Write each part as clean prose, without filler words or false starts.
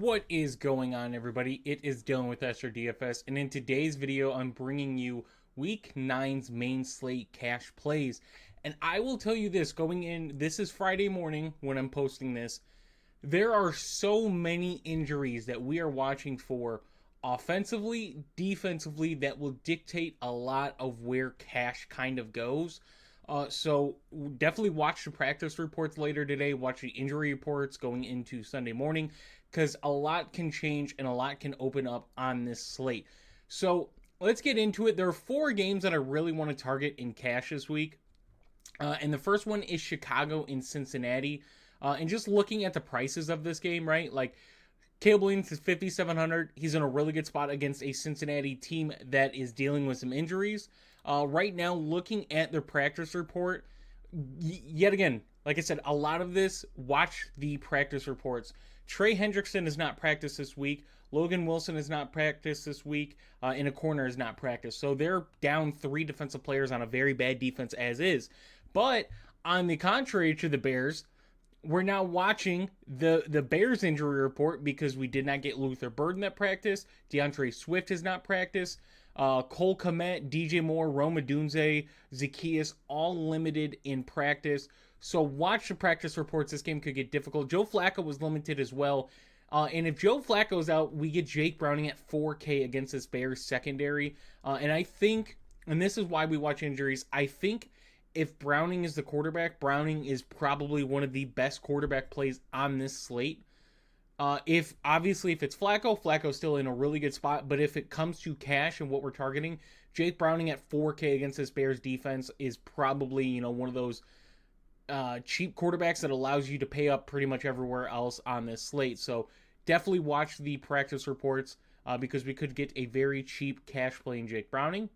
What is going on, everybody? It is Dylan with DFS, and in today's video, I'm bringing you Week 9's main slate cash plays. And I will tell you this, going in, this is Friday morning when I'm posting this, there are so many injuries that we are watching for offensively, defensively, that will dictate a lot of where cash kind of goes. So definitely watch the practice reports later today. Watch the injury reports going into Sunday morning, because a lot can change and a lot can open up on this slate. So let's get into it. There are 4 games that I really want to target in cash this week. And the first one is Chicago in Cincinnati. And just looking at the prices of this game, right? Like, Caleb Williams is 5,700. He's in a really good spot against a Cincinnati team that is dealing with some injuries. Right now, looking at their practice report, yet again, like I said, a lot of this, watch the practice reports. Trey Hendrickson has not practiced this week. Logan Wilson has not practiced this week. In a corner has not practiced. So they're down 3 defensive players on a very bad defense as is. But on the contrary to the Bears, we're now watching the Bears injury report because we did not get Luther Burden at practice. DeAndre Swift has not practiced. Cole Kmet, DJ Moore, Rome Odunze, Zacchaeus, all limited in practice. So watch the practice reports. This game could get difficult. Joe Flacco was limited as well. And if Joe Flacco's out, we get Jake Browning at 4K against this Bears secondary. And I think, and this is why we watch injuries, I think if Browning is the quarterback, Browning is probably one of the best quarterback plays on this slate. If it's Flacco, Flacco's still in a really good spot. But if it comes to cash and what we're targeting, Jake Browning at 4K against this Bears defense is probably, one of those cheap quarterbacks that allows you to pay up pretty much everywhere else on this slate. So definitely watch the practice reports because we could get a very cheap cash play in Jake Browning.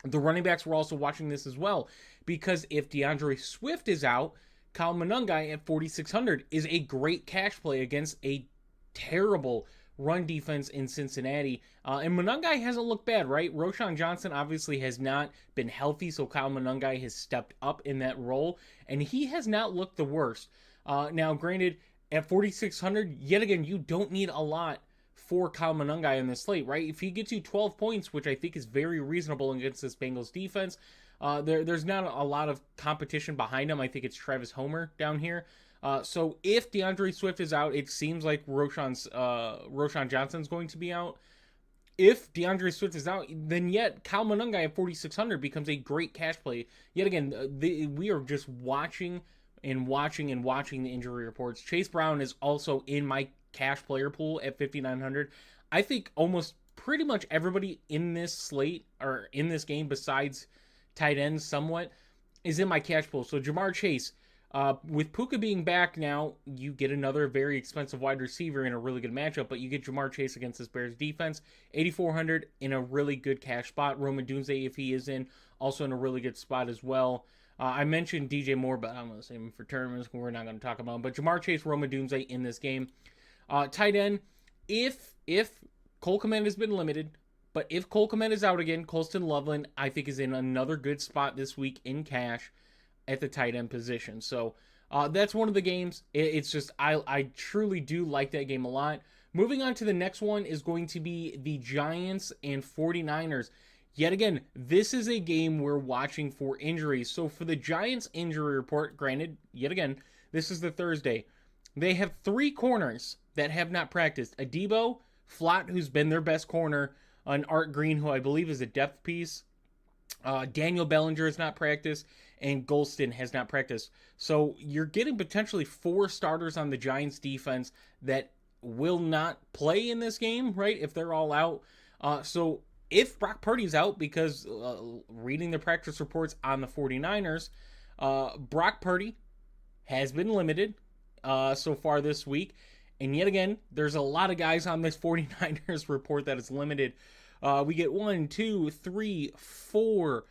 The running backs were also watching this as well, because if DeAndre Swift is out, Kyle Monangai at 4,600 is a great cash play against a terrible run defense in Cincinnati. And Monangai hasn't looked bad, right? Roschon Johnson obviously has not been healthy, so Kyle Monangai has stepped up in that role, and he has not looked the worst. Now, granted, at 4,600, yet again, you don't need a lot for Kyle Monangai on this slate, right? If he gets you 12 points, which I think is very reasonable against this Bengals defense, there's not a lot of competition behind him. I think it's Travis Homer down here. So if DeAndre Swift is out, it seems like Roschon Johnson's going to be out. If DeAndre Swift is out, then yet Kyle Monangai at 4,600 becomes a great cash play. Yet again, we are just watching the injury reports. Chase Brown is also in my cash player pool at 5,900. I think almost pretty much everybody in this slate or in this game besides tight ends somewhat is in my cash pool. So Jamar Chase, with Puka being back now, you get another very expensive wide receiver in a really good matchup, but you get Jamar Chase against this Bears defense, 8,400 in a really good cash spot. Rome Odunze, if he is in, also in a really good spot as well. I mentioned DJ Moore, but I'm going to save him for tournaments. We're not going to talk about him. But Jamar Chase, Rome Odunze in this game. Tight end, if Cole Kmet has been limited, but if Cole Kmet is out again, Colston Loveland, I think, is in another good spot this week in cash at the tight end position. So that's one of the games. It's just, I truly do like that game a lot. Moving on to the next one is going to be the Giants and 49ers. Yet again, this is a game we're watching for injuries. So for the Giants injury report, granted, yet again, this is the Thursday. They have 3 corners that have not practiced. Adebo, Flott, who's been their best corner, and Art Green, who I believe is a depth piece. Daniel Bellinger has not practiced, and Golston has not practiced. So you're getting potentially 4 starters on the Giants defense that will not play in this game, right, if they're all out. So if Brock Purdy's out, because reading the practice reports on the 49ers, Brock Purdy has been limited so far this week. And yet again, there's a lot of guys on this 49ers report that is limited. We get 1, 2, 3, 4,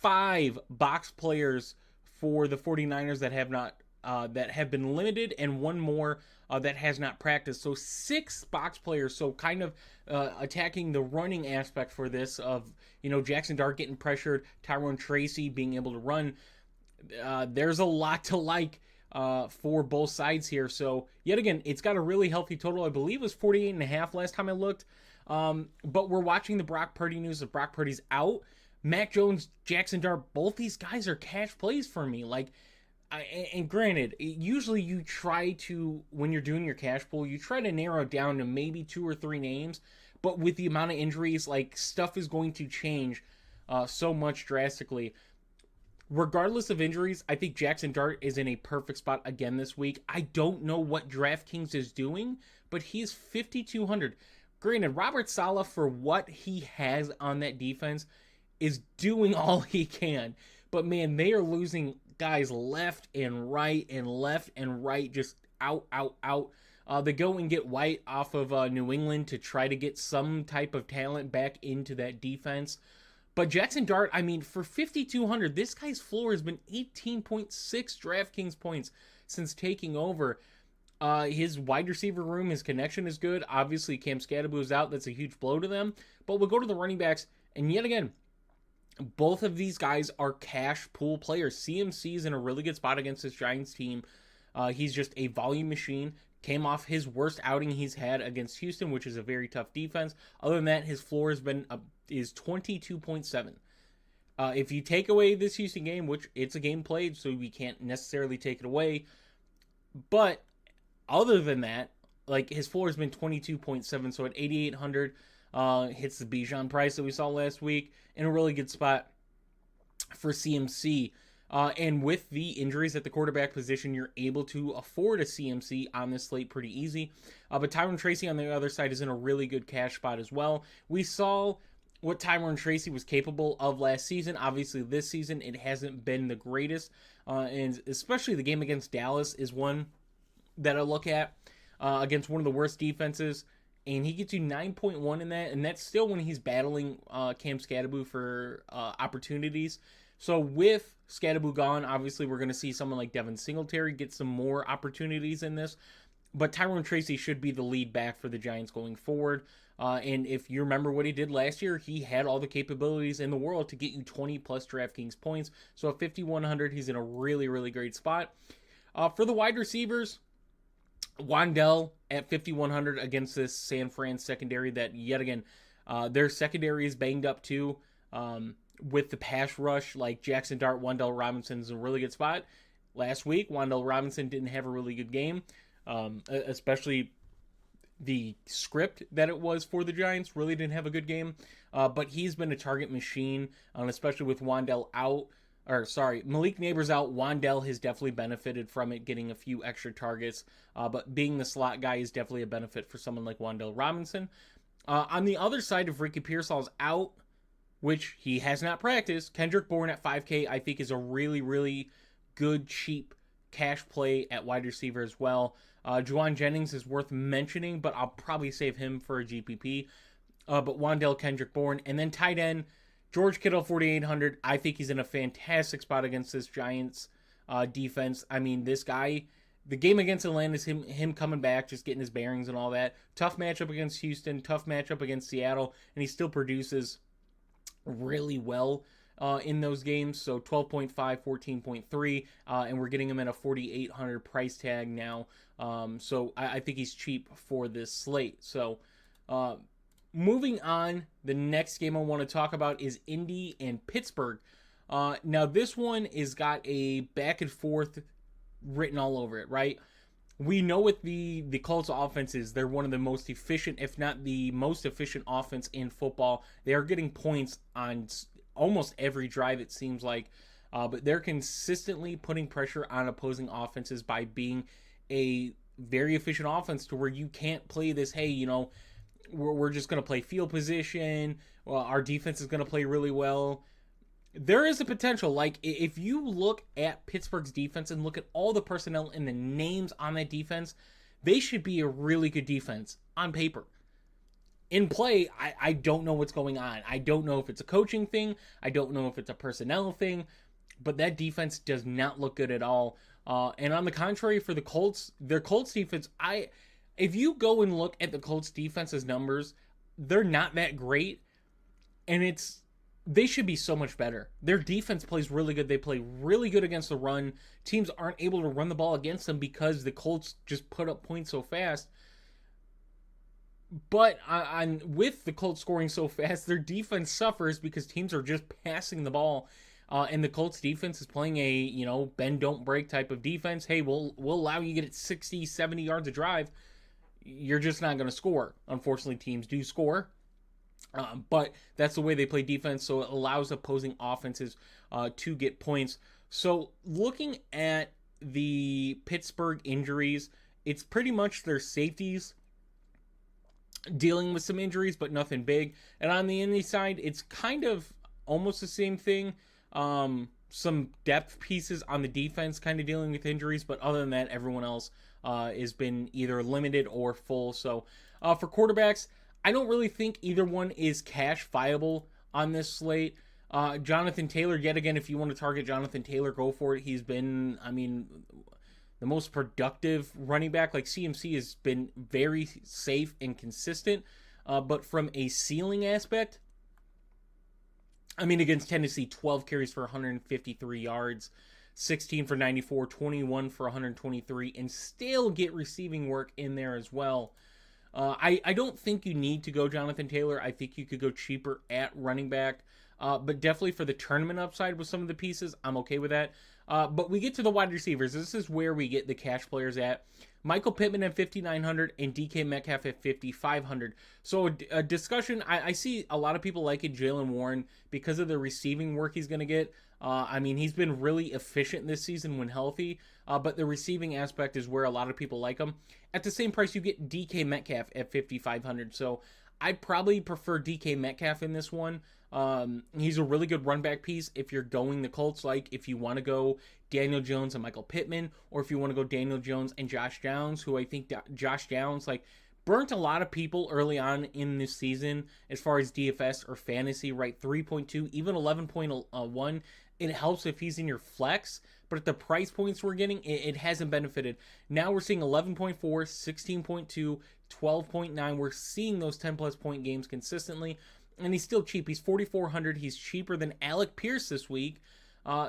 5 box players for the 49ers that have been limited, and 1 more that has not practiced. So 6 box players. So kind of attacking the running aspect for this of, Jackson Dart getting pressured, Tyrone Tracy being able to run. There's a lot to like for both sides here. So yet again, it's got a really healthy total. I believe it was 48.5 last time I looked. But we're watching the Brock Purdy news. If Brock Purdy's out, Mac Jones, Jackson Dart, both these guys are cash plays for me. And granted, usually you try to, when you're doing your cash pool, you try to narrow it down to maybe 2 or 3 names. But with the amount of injuries, stuff is going to change so much drastically. Regardless of injuries, I think Jackson Dart is in a perfect spot again this week. I don't know what DraftKings is doing, but he's 5,200. Granted, Robert Saleh, for what he has on that defense, is doing all he can. But man, they are losing guys left and right, just out. They go and get White off of New England to try to get some type of talent back into that defense. But Jackson Dart, I mean, for 5,200, this guy's floor has been 18.6 DraftKings points since taking over. His wide receiver room, his connection is good. Obviously, Cam Skadaboo is out. That's a huge blow to them. But we'll go to the running backs. And yet again, both of these guys are cash pool players. CMC is in a really good spot against this Giants team. He's just a volume machine. Came off his worst outing he's had against Houston, which is a very tough defense. Other than that, his floor has been is 22.7. If you take away this Houston game, which it's a game played, so we can't necessarily take it away. But other than that, his floor has been 22.7. So at 8,800, hits the Bijan price that we saw last week in a really good spot for CMC. And with the injuries at the quarterback position, you're able to afford a CMC on this slate pretty easy. But Tyrone Tracy on the other side is in a really good cash spot as well. We saw what Tyrone Tracy was capable of last season. Obviously, this season, it hasn't been the greatest. And especially the game against Dallas is one that I look at against one of the worst defenses. And he gets you 9.1 in that. And that's still when he's battling Cam Skadaboo for opportunities. So with Skadaboo gone, obviously we're going to see someone like Devin Singletary get some more opportunities in this. But Tyrone Tracy should be the lead back for the Giants going forward. And if you remember what he did last year, he had all the capabilities in the world to get you 20 plus DraftKings points. So at 5,100, he's in a really, really great spot. For the wide receivers, Wandell at 5,100 against this San Fran secondary that, yet again, their secondary is banged up too. With the pass rush, like Jackson Dart, Wandell Robinson's in a really good spot. Last week, Wandell Robinson didn't have a really good game, especially the script that it was for the Giants really didn't have a good game. But he's been a target machine, especially with Wandell out. Malik Neighbors out. Wandell has definitely benefited from it, getting a few extra targets. But being the slot guy is definitely a benefit for someone like Wandell Robinson. On the other side, if Ricky Pearsall's out, which he has not practiced, Kendrick Bourne at 5K I think is a really, really good, cheap cash play at wide receiver as well. Juwan Jennings is worth mentioning, but I'll probably save him for a GPP. But Wandell, Kendrick Bourne, and then tight end, George Kittle, 4,800. I think he's in a fantastic spot against this Giants defense. I mean, this guy, the game against Atlanta is him coming back, just getting his bearings and all that. Tough matchup against Houston, tough matchup against Seattle, and he still produces really well in those games. So 12.5, 14.3, and we're getting him at a 4,800 price tag now. So I think he's cheap for this slate. So moving on, the next game I want to talk about is Indy and Pittsburgh. Now this one is got a back and forth written all over it, right? We know with the Colts offenses, they're one of the most efficient, if not the most efficient offense in football. They are getting points on almost every drive, it seems like. But they're consistently putting pressure on opposing offenses by being a very efficient offense to where you can't play this, hey, we're just going to play field position. Well, our defense is going to play really well. There is a potential, if you look at Pittsburgh's defense and look at all the personnel and the names on that defense, they should be a really good defense on paper. In play, I don't know what's going on. I don't know if it's a coaching thing. I don't know if it's a personnel thing. But that defense does not look good at all. And on the contrary, for the Colts, their Colts defense, if you go and look at the Colts defense's numbers, they're not that great. And it's they should be so much better. Their defense plays really good. They play really good against the run. Teams aren't able to run the ball against them because the Colts just put up points so fast. But with the Colts scoring so fast, their defense suffers because teams are just passing the ball. And the Colts defense is playing a, bend don't break type of defense. Hey, we'll allow you to get it 60, 70 yards a drive. You're just not going to score. Unfortunately, teams do score. But that's the way they play defense, so it allows opposing offenses to get points. So looking at the Pittsburgh injuries, it's pretty much their safeties dealing with some injuries, but nothing big. And on the Indy side, it's kind of almost the same thing. Some depth pieces on the defense kind of dealing with injuries, but other than that, everyone else has been either limited or full. So for quarterbacks, I don't really think either one is cash viable on this slate. Jonathan Taylor, yet again, if you want to target Jonathan Taylor, go for it. He's been, the most productive running back. Like CMC has been very safe and consistent. But from a ceiling aspect, against Tennessee, 12 carries for 153 yards, 16 for 94, 21 for 123, and still get receiving work in there as well. I don't think you need to go Jonathan Taylor. I think you could go cheaper at running back. But definitely for the tournament upside with some of the pieces, I'm okay with that. But we get to the wide receivers. This is where we get the cash players at. Michael Pittman at 5,900 and DK Metcalf at 5,500. So a discussion, I see a lot of people liking Jaylen Warren because of the receiving work he's going to get. He's been really efficient this season when healthy, but the receiving aspect is where a lot of people like him. At the same price, you get DK Metcalf at 5,500. So I'd probably prefer DK Metcalf in this one. He's a really good run back piece if you're going the Colts, like if you want to go Daniel Jones and Michael Pittman, or if you want to go Daniel Jones and Josh Downs, who I think Josh Downs, burnt a lot of people early on in this season as far as DFS or fantasy, right? 3.2, even 11.1. It helps if he's in your flex, but at the price points we're getting, it hasn't benefited. Now we're seeing 11.4, 16.2, 12.9. We're seeing those 10-plus point games consistently, and he's still cheap. He's 4,400. He's cheaper than Alec Pierce this week.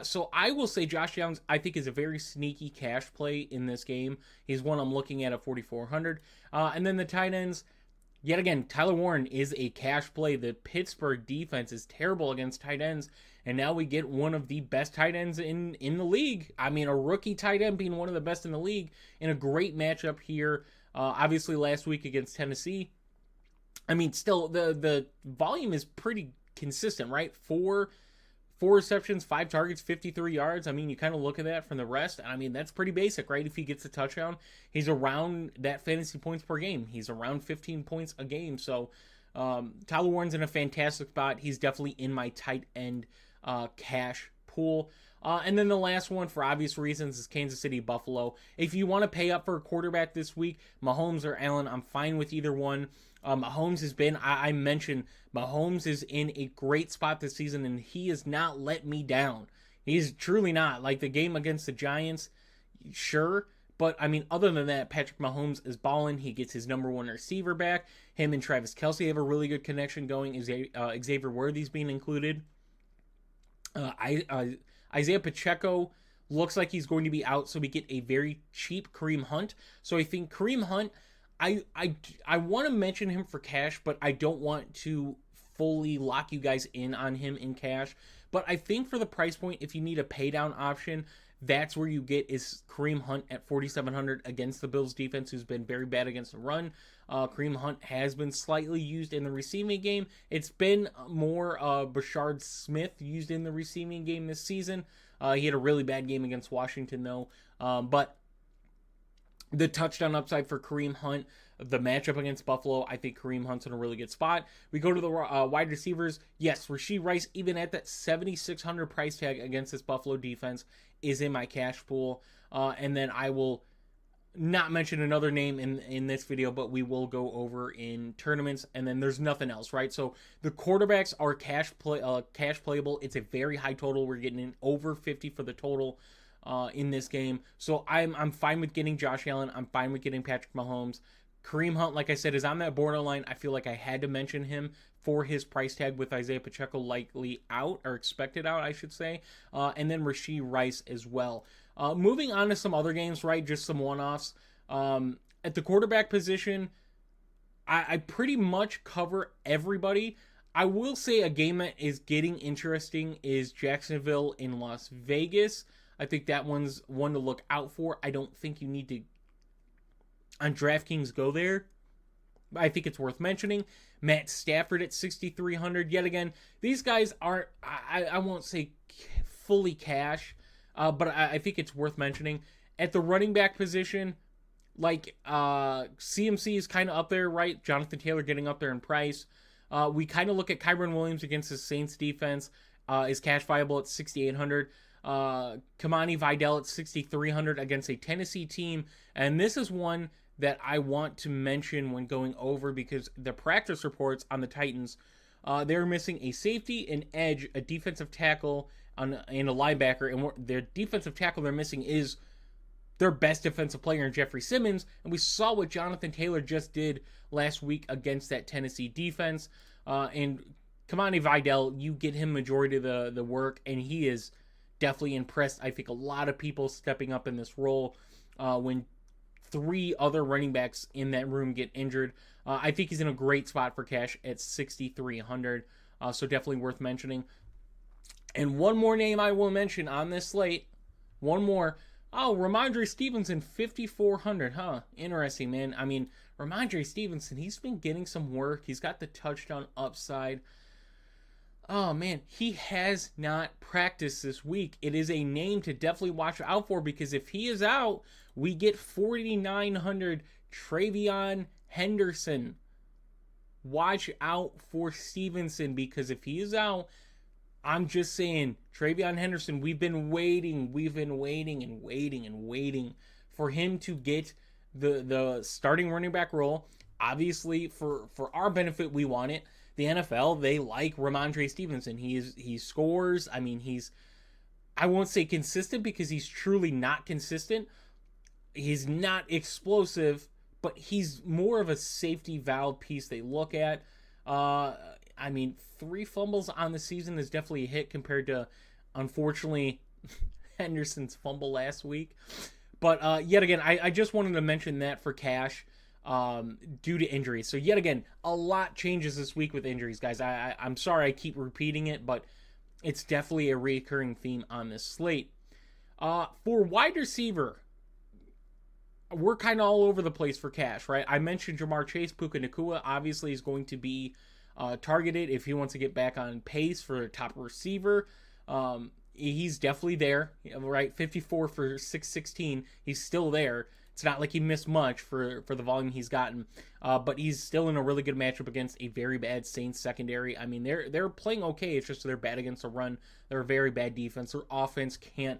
So I will say Josh Downs, I think, is a very sneaky cash play in this game. He's one I'm looking at 4,400. And then the tight ends, yet again, Tyler Warren is a cash play. The Pittsburgh defense is terrible against tight ends, and now we get one of the best tight ends in the league. A rookie tight end being one of the best in the league in a great matchup here. Obviously, last week against Tennessee. Still, the volume is pretty consistent, right? Four receptions, 5 targets, 53 yards. You kind of look at that from the rest. That's pretty basic, right? If he gets a touchdown, he's around that fantasy points per game. He's around 15 points a game. So Tyler Warren's in a fantastic spot. He's definitely in my tight end cash pool. And then the last one, for obvious reasons, is Kansas City Buffalo. If you want to pay up for a quarterback this week, Mahomes or Allen, I'm fine with either one. Mahomes has been, I mentioned, Mahomes is in a great spot this season, and he has not let me down. He's truly not. Like the game against the Giants, sure. But, other than that, Patrick Mahomes is balling. He gets his number one receiver back. Him and Travis Kelce have a really good connection going. Xavier Worthy's being included. Isaiah Pacheco looks like he's going to be out, so we get a very cheap Kareem Hunt. So I think Kareem Hunt, I want to mention him for cash, but I don't want to fully lock you guys in on him in cash. But I think for the price point, if you need a pay down option, that's where you get is Kareem Hunt at 4,700 against the Bills defense, who's been very bad against the run. Kareem Hunt has been slightly used in the receiving game. It's been more Bashard Smith used in the receiving game this season. He had a really bad game against Washington, though. But the touchdown upside for Kareem Hunt, the matchup against Buffalo, I think Kareem Hunt's in a really good spot. We go to the wide receivers. Yes, Rashee Rice, even at that 7,600 price tag against this Buffalo defense, is in my cash pool. And then I will not mention another name in this video, but we will go over in tournaments. And then there's nothing else, right? So the quarterbacks are cash playable. It's a very high total. We're getting in over 50 for the total in this game. So I'm fine with getting Josh Allen. I'm fine with getting Patrick Mahomes. Kareem Hunt, like I said, is on that borderline. I feel like I had to mention him for his price tag, with Isaiah Pacheco likely out, or expected out, I should say, and then Rashee Rice as well. Moving on to some other games, right? Just some one-offs. At the quarterback position, I pretty much cover everybody. I will say a game that is getting interesting is Jacksonville in Las Vegas. I think that one's one to look out for. I don't think you need to, on DraftKings, go there. I think it's worth mentioning. Matt Stafford at 6,300. Yet again, these guys aren't, I won't say fully cash, but I think it's worth mentioning. At the running back position, like CMC is kind of up there, right? Jonathan Taylor getting up there in price. We kind of look at Kyren Williams against the Saints defense. Is cash viable at 6,800. Kamani Vidal at 6,300 against a Tennessee team. And this is one that I want to mention when going over, because the practice reports on the Titans, they're missing a safety, an edge, a defensive tackle, and a linebacker. And their defensive tackle they're missing is their best defensive player in Jeffrey Simmons. And we saw what Jonathan Taylor just did last week against that Tennessee defense. And Kamani Vidal, you get him majority of the work, and he is definitely impressed. I think a lot of people stepping up in this role when three other running backs in that room get injured. I think he's in a great spot for cash at 6,300. So definitely worth mentioning. And one more name I will mention on this slate. One more. Oh, Ramondre Stevenson, 5,400. Huh. Interesting, man. I mean, Ramondre Stevenson, he's been getting some work. He's got the touchdown upside. Oh, man, he has not practiced this week. It is a name to definitely watch out for, because if he is out, we get 4,900 Travion Henderson. Watch out for Stevenson, because if he is out, I'm just saying, Travion Henderson, we've been waiting for him to get the starting running back role. Obviously, for our benefit, we want it. The NFL, they like Ramondre Stevenson. He scores. I mean, I won't say consistent, because he's truly not consistent. He's not explosive, but he's more of a safety valve piece they look at. I mean, 3 fumbles on the season is definitely a hit compared to, unfortunately, Henderson's fumble last week. But yet again, I just wanted to mention that for cash. Due to injuries. So yet again, a lot changes this week with injuries, guys. I'm sorry I keep repeating it, but it's definitely a recurring theme on this slate. For wide receiver, we're kind of all over the place for cash, right? I mentioned Jamar Chase. Puka Nacua obviously is going to be targeted if he wants to get back on pace for a top receiver. He's definitely there, right? 54 for 616. He's still there. It's not like he missed much for the volume he's gotten, but he's still in a really good matchup against a very bad Saints secondary. I mean, they're playing okay. It's just they're bad against the run. They're a very bad defense. Their offense can't.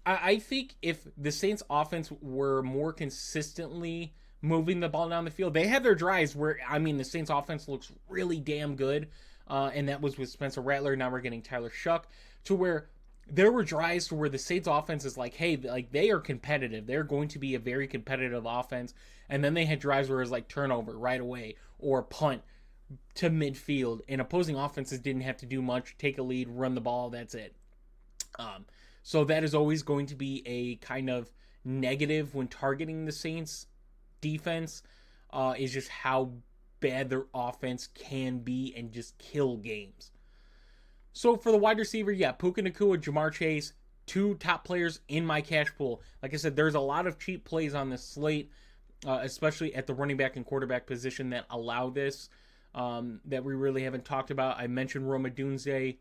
I think if the Saints offense were more consistently moving the ball down the field, they had their drives where, I mean, the Saints offense looks really damn good, and that was with Spencer Rattler. Now we're getting Tyler Shuck, to where there were drives where the Saints offense is like, hey, like they are competitive. They're going to be a very competitive offense. And then they had drives where it was like turnover right away or punt to midfield. And opposing offenses didn't have to do much, take a lead, run the ball. That's it. So that is always going to be a kind of negative when targeting the Saints defense, is just how bad their offense can be and just kill games. So for the wide receiver, yeah, Puka Nacua, Jamar Chase, 2 top players in my cash pool. Like I said, there's a lot of cheap plays on this slate, especially at the running back and quarterback position that allow this, that we really haven't talked about. I mentioned Rome Odunze.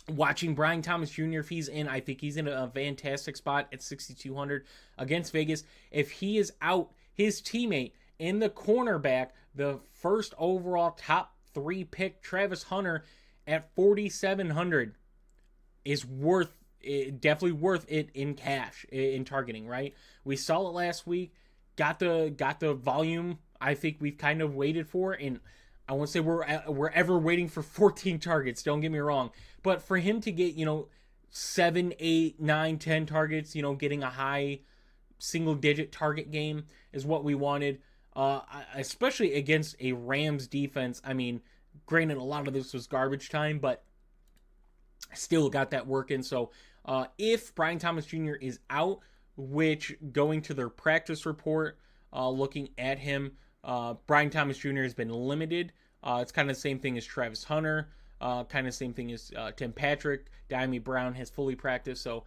Watching Brian Thomas Jr., if he's in, I think he's in a fantastic spot at 6,200 against Vegas. If he is out, his teammate in the cornerback, the first overall top 3 pick, Travis Hunter, at 4,700 is definitely worth it in cash, in targeting, right? We saw it last week, got the volume I think we've kind of waited for, and I won't say we're ever waiting for 14 targets, don't get me wrong, but for him to get, 7, 8, 9, 10 targets, getting a high single digit target game is what we wanted. especially against a Rams defense. I mean, granted, a lot of this was garbage time, but still got that working. So if Brian Thomas Jr. is out, which going to their practice report, looking at him, Brian Thomas Jr. has been limited. It's kind of the same thing as Travis Hunter, kind of same thing as Tim Patrick. Diami Brown has fully practiced. So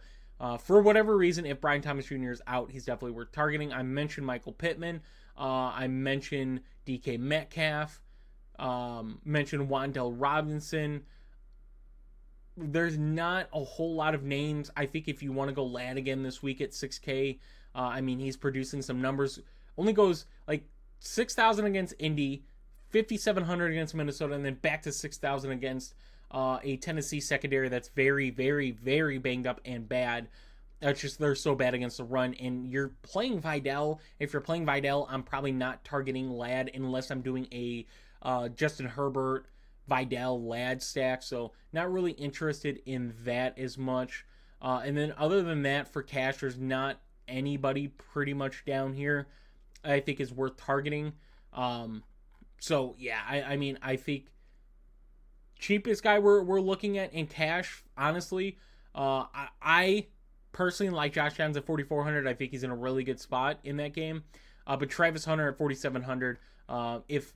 for whatever reason, if Brian Thomas Jr. is out, he's definitely worth targeting. I mentioned Michael Pittman. I mentioned DK Metcalf. Mentioned Wan'Dale Robinson. There's not a whole lot of names. I think if you want to go Ladd again this week at 6K, I mean, he's producing some numbers. Only goes like 6,000 against Indy, 5,700 against Minnesota, and then back to 6,000 against a Tennessee secondary that's very, very, very banged up and bad. That's just, they're so bad against the run. And you're playing Vidal. If you're playing Vidal, I'm probably not targeting Ladd unless I'm doing a Justin Herbert, Vidal, Ladd stack. So not really interested in that as much. And then other than that, for cash, there's not anybody pretty much down here I think is worth targeting. So yeah, I mean, I think cheapest guy we're looking at in cash, honestly, I personally like Josh Downs at 4,400. I think he's in a really good spot in that game. But Travis Hunter at 4,700. If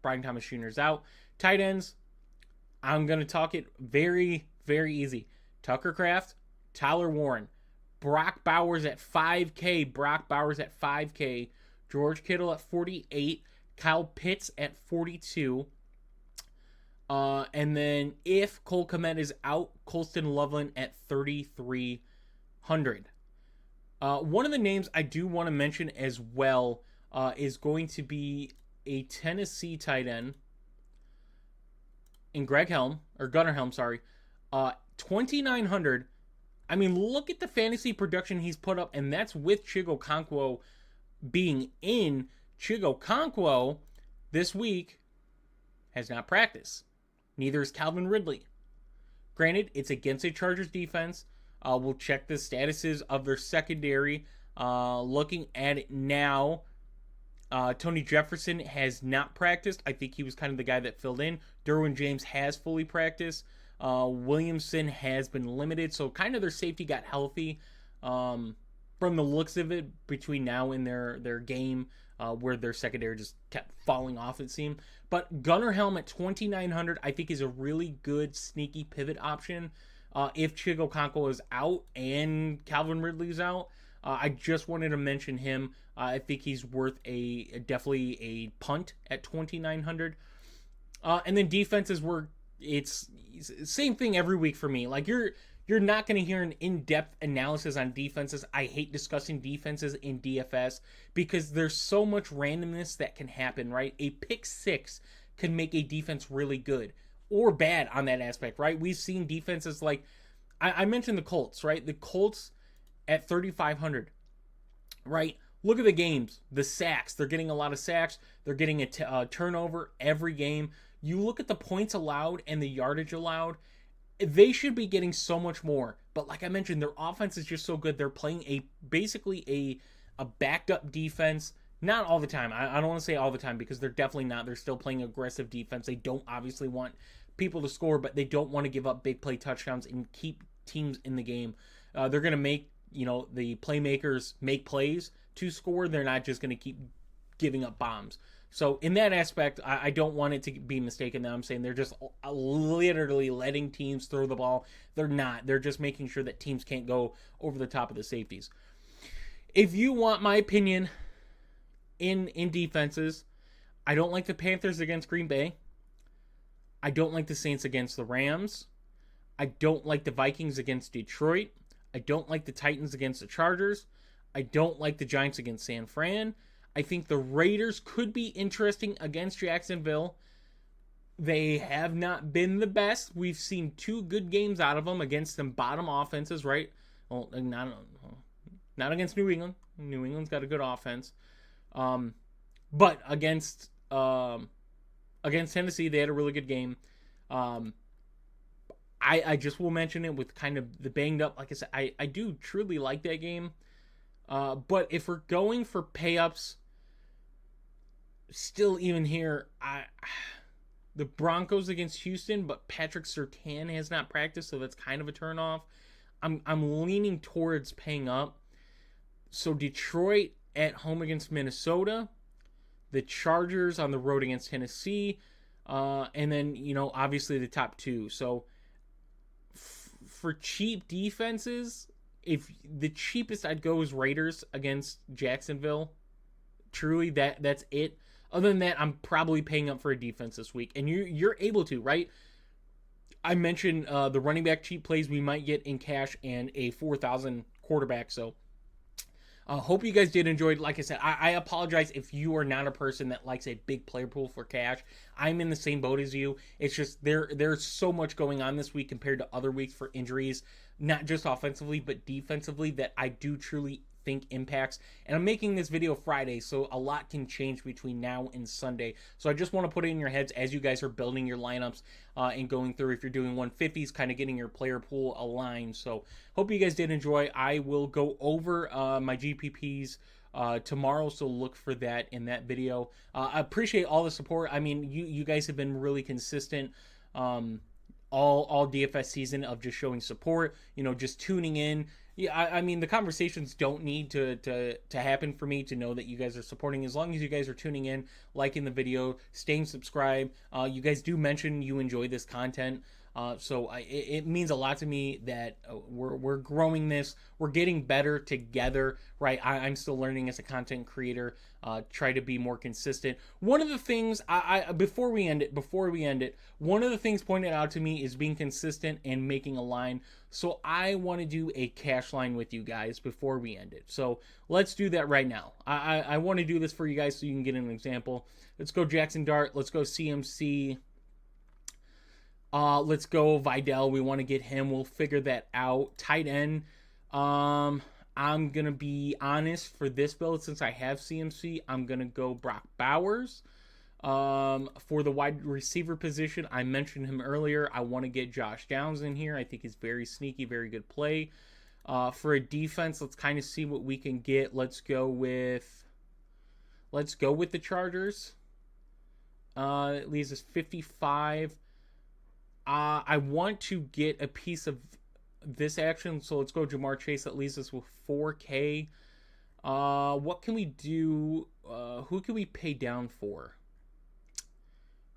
Brian Thomas Jr. is out. Tight ends, I'm going to talk it very, very easy. Tucker Kraft, Tyler Warren, Brock Bowers at 5K. Brock Bowers at 5K. George Kittle at 48. Kyle Pitts at 42. And then if Cole Kmet is out, Colston Loveland at 3,300. One of the names I do want to mention as well is going to be a Tennessee tight end in Gunnar Helm, sorry. 2,900. I mean, look at the fantasy production he's put up, and that's with Chigo Okonkwo being in. Chigo Okonkwo this week has not practiced. Neither is Calvin Ridley. Granted, it's against a Chargers defense. We'll check the statuses of their secondary. Looking at it now, Tony Jefferson has not practiced. I think he was kind of the guy that filled in. Derwin James has fully practiced. Williamson has been limited. So kind of their safety got healthy. From the looks of it, between now and their game, where their secondary just kept falling off, it seemed. But Gunnar Helm at 2,900, I think is a really good sneaky pivot option. If Chigo Okonkwo is out and Calvin Ridley's out, I just wanted to mention him. I think he's worth definitely a punt at 2,900. And then defenses were, it's same thing every week for me. Like you're not going to hear an in-depth analysis on defenses. I hate discussing defenses in DFS because there's so much randomness that can happen, right? A pick six can make a defense really good or bad on that aspect, right? We've seen defenses like, I mentioned the Colts, right? The Colts at 3,500, right? Look at the games, the sacks. They're getting a lot of sacks. They're getting a turnover every game. You look at the points allowed and the yardage allowed. They should be getting so much more. But like I mentioned, their offense is just so good. They're playing basically a backed up defense. Not all the time. I don't want to say all the time because they're definitely not. They're still playing aggressive defense. They don't obviously want people to score, but they don't want to give up big play touchdowns and keep teams in the game. They're going to make, the playmakers make plays to score. They're not just going to keep giving up bombs. So in that aspect, I don't want it to be mistaken that I'm saying they're just literally letting teams throw the ball. They're not. They're just making sure that teams can't go over the top of the safeties. If you want my opinion in defenses, I don't like the Panthers against Green Bay. I don't like the Saints against the Rams. I don't like the Vikings against Detroit. I don't like the Titans against the Chargers. I don't like the Giants against San Fran. I think the Raiders could be interesting against Jacksonville. They have not been the best. We've seen two good games out of them against some bottom offenses, right? Well, not against New England. New England's got a good offense. But against Tennessee, they had a really good game. I just will mention it with kind of the banged up. Like I said, I do truly like that game. But if we're going for pay-ups, still, even here, the Broncos against Houston, but Patrick Surtain has not practiced, so that's kind of a turnoff. I'm leaning towards paying up. So Detroit at home against Minnesota, the Chargers on the road against Tennessee, and then, obviously the top two. So for cheap defenses, if the cheapest I'd go is Raiders against Jacksonville. Truly, that's it. Other than that, I'm probably paying up for a defense this week, and you're able to, right? I mentioned the running back cheap plays we might get in cash and a 4,000 quarterback. So hope you guys did enjoy. Like I said, I apologize if you are not a person that likes a big player pool for cash. I'm in the same boat as you. It's just there's so much going on this week compared to other weeks for injuries, not just offensively but defensively, that I do truly think impacts. And I'm making this video Friday, so a lot can change between now and Sunday. So I just want to put it in your heads as you guys are building your lineups and going through, if you're doing 150s, kind of getting your player pool aligned. So hope you guys did enjoy. I will go over my GPPs tomorrow, so look for that in that video. I appreciate all the support. I mean, you guys have been really consistent all DFS season of just showing support, just tuning in. Yeah, I mean, the conversations don't need to happen for me to know that you guys are supporting. As long as you guys are tuning in, liking the video, staying subscribed. You guys do mention you enjoy this content. So it means a lot to me that we're growing this. We're getting better together, right? I'm still learning as a content creator. Try to be more consistent. One of the things before we end it, one of the things pointed out to me is being consistent and making a line. So I want to do a cash line with you guys before we end it. So let's do that right now. I want to do this for you guys so you can get an example. Let's go Jackson Dart. Let's go CMC. Let's go Vidal. We want to get him. We'll figure that out. Tight end. I'm going to be honest for this build, since I have CMC, I'm going to go Brock Bowers. For the wide receiver position, I mentioned him earlier. I want to get Josh Downs in here. I think he's very sneaky, very good play. For a defense, let's kind of see what we can get. Let's go with the Chargers. It leaves us 55. I want to get a piece of this action, so let's go Jamar Chase. That leaves us with 4K. What can we do? Who can we pay down for?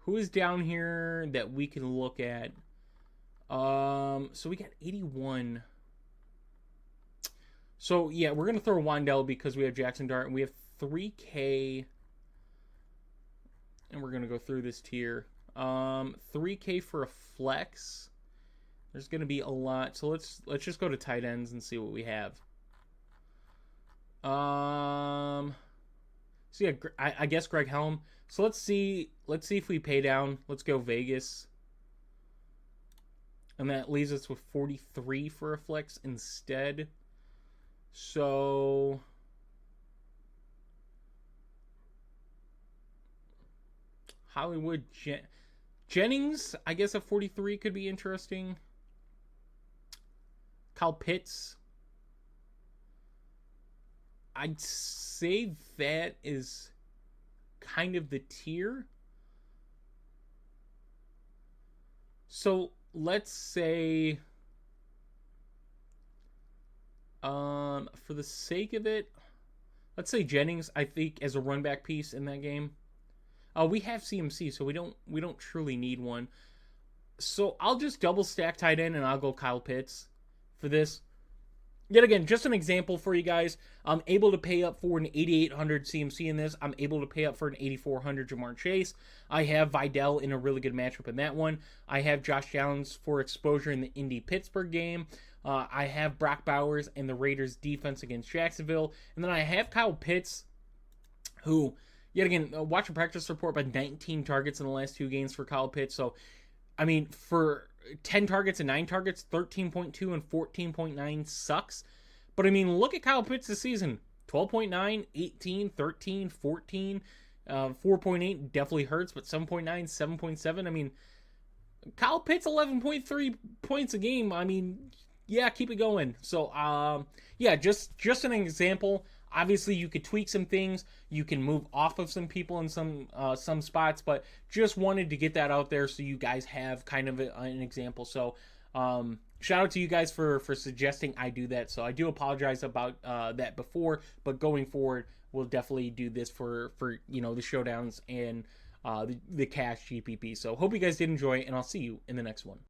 Who is down here that we can look at? So we got 81. So yeah, we're gonna throw Wandell because we have Jackson Dart and we have 3K, and we're gonna go through this tier. 3K for a flex. There's going to be a lot. So let's just go to tight ends and see what we have. So yeah, I guess Greg Helm. So let's see if we pay down. Let's go Vegas. And that leaves us with 43 for a flex instead. So Hollywood Jennings, I guess a 43 could be interesting. Kyle Pitts. I'd say that is kind of the tier. So let's say, for the sake of it, let's say Jennings, I think, as a run back piece in that game. We have CMC, so we don't truly need one. So I'll just double stack tight end and I'll go Kyle Pitts for this. Yet again, just an example for you guys. I'm able to pay up for an 8,800 CMC in this. I'm able to pay up for an 8,400 Jamar Chase. I have Vidal in a really good matchup in that one. I have Josh Downs for exposure in the Indy-Pittsburgh game. I have Brock Bowers and the Raiders defense against Jacksonville. And then I have Kyle Pitts, who, yet again, watch a practice report, but 19 targets in the last 2 games for Kyle Pitts. So, I mean, for 10 targets and 9 targets, 13.2 and 14.9 sucks. But, I mean, look at Kyle Pitts this season. 12.9, 18, 13, 14, 4.8 definitely hurts, but 7.9, 7.7. I mean, Kyle Pitts, 11.3 points a game. I mean, yeah, keep it going. So, yeah, just an example. Obviously, you could tweak some things. You can move off of some people in some spots, but just wanted to get that out there so you guys have kind of an example. So, shout out to you guys for suggesting I do that. So I do apologize about that before, but going forward, we'll definitely do this for the showdowns and the cash GPP. So hope you guys did enjoy, and I'll see you in the next one.